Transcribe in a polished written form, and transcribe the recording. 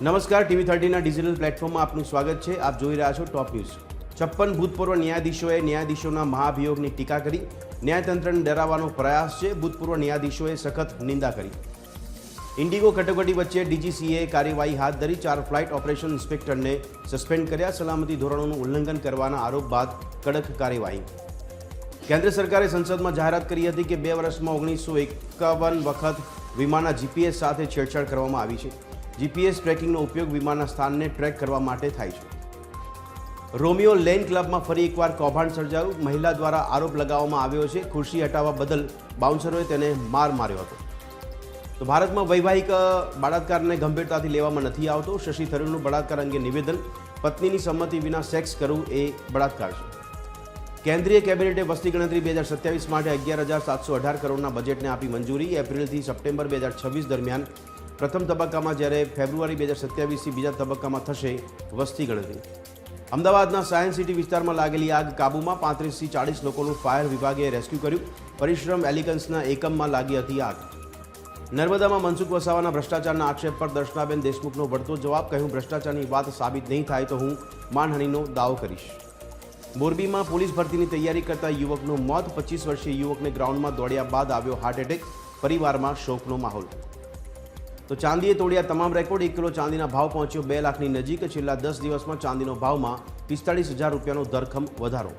નમસ્કાર, TV30ના ડિજિટલ પ્લેટફોર્મમાં આપનું સ્વાગત છે. આપ જોઈ રહ્યા છો ટોપ ન્યૂઝ. 56 ભૂતપૂર્વ ન્યાયાધીશોએ ન્યાયાધીશોના મહાભિયોગની ટીકા કરી. ન્યાયતંત્રને ડરાવવાનો પ્રયાસ છે. ભૂતપૂર્વ ન્યાયાધીશોએ સખત નિંદા કરી. ઇન્ડિગો કટોકટી વચ્ચે DGCAએ કાર્યવાહી હાથ ધરી. 4 ફ્લાઇટ ઓપરેશન ઇન્સ્પેક્ટરને સસ્પેન્ડ કર્યા. સલામતી ધોરણોનું ઉલ્લંઘન કરવાના આરોપ બાદ કડક કાર્યવાહી. કેન્દ્ર સરકારે સંસદમાં જાહેરાત કરી હતી કે 2 વર્ષમાં 1951 વખત વિમાનના GPS સાથે છેડછાડ કરવામાં આવી છે. GPS ટ્રેકિંગનો ઉપયોગ વિમાનના સ્થાનને ટ્રેક કરવા માટે થાય છે. રોમિયો લેન ક્લબમાં ફરી એકવાર કૌભાંડ સર્જાયું. મહિલા દ્વારા આરોપ લગાવવામાં આવ્યો છે ખુરશી હટાવવા બદલ બાઉન્સરોએ તેને માર માર્યો હતો. તો ભારતમાં વૈવાહિક બળાત્કારને ગંભીરતાથી લેવામાં નથી આવતો. શશી થરૂરનું બળાત્કાર અંગે નિવેદન. પત્નીની સંમતિ વિના સેક્સ કરવું એ બળાત્કાર છે. કેન્દ્રીય કેબિનેટે વસ્તી ગણતરી 2027 માટે 11,718 કરોડના બજેટને આપી મંજૂરી. એપ્રિલથી સપ્ટેમ્બર 2026 દરમિયાન પ્રથમ તબક્કામાં, જ્યારે ફેબ્રુઆરી 2027થી બીજા તબક્કામાં થશે વસ્તી ગણતરી. અમદાવાદના સાયન્સ સિટી વિસ્તારમાં લાગેલી આગ કાબૂમાં. 35થી 40 લોકોનું ફાયર વિભાગે રેસ્ક્યુ કર્યું. પરિશ્રમ એલિગન્સના એકમમાં લાગી હતી આગ. નર્મદામાં મનસુખ વસાવાના ભ્રષ્ટાચારના આક્ષેપ પર દર્શનાબેન દેશમુખનો વળતો જવાબ. કહ્યું, ભ્રષ્ટાચારની વાત સાબિત નહીં થાય તો હું માનહાનિનો દાવો કરીશ. મોરબીમાં પોલીસ ભરતીની તૈયારી કરતા યુવકનું મોત. 25 વર્ષીય યુવકને ગ્રાઉન્ડમાં દોડ્યા બાદ આવ્યો હાર્ટ એટેક. પરિવારમાં શોકનો માહોલ. તો ચાંદીએ તોડ્યા તમામ રેકોર્ડ. 1 કિલો ચાંદીના ભાવ પહોંચ્યો 2 લાખની નજીક. છેલ્લા 10 દિવસમાં ચાંદીનો ભાવમાં 45,000 રૂપિયાનો ધરખમ વધારો.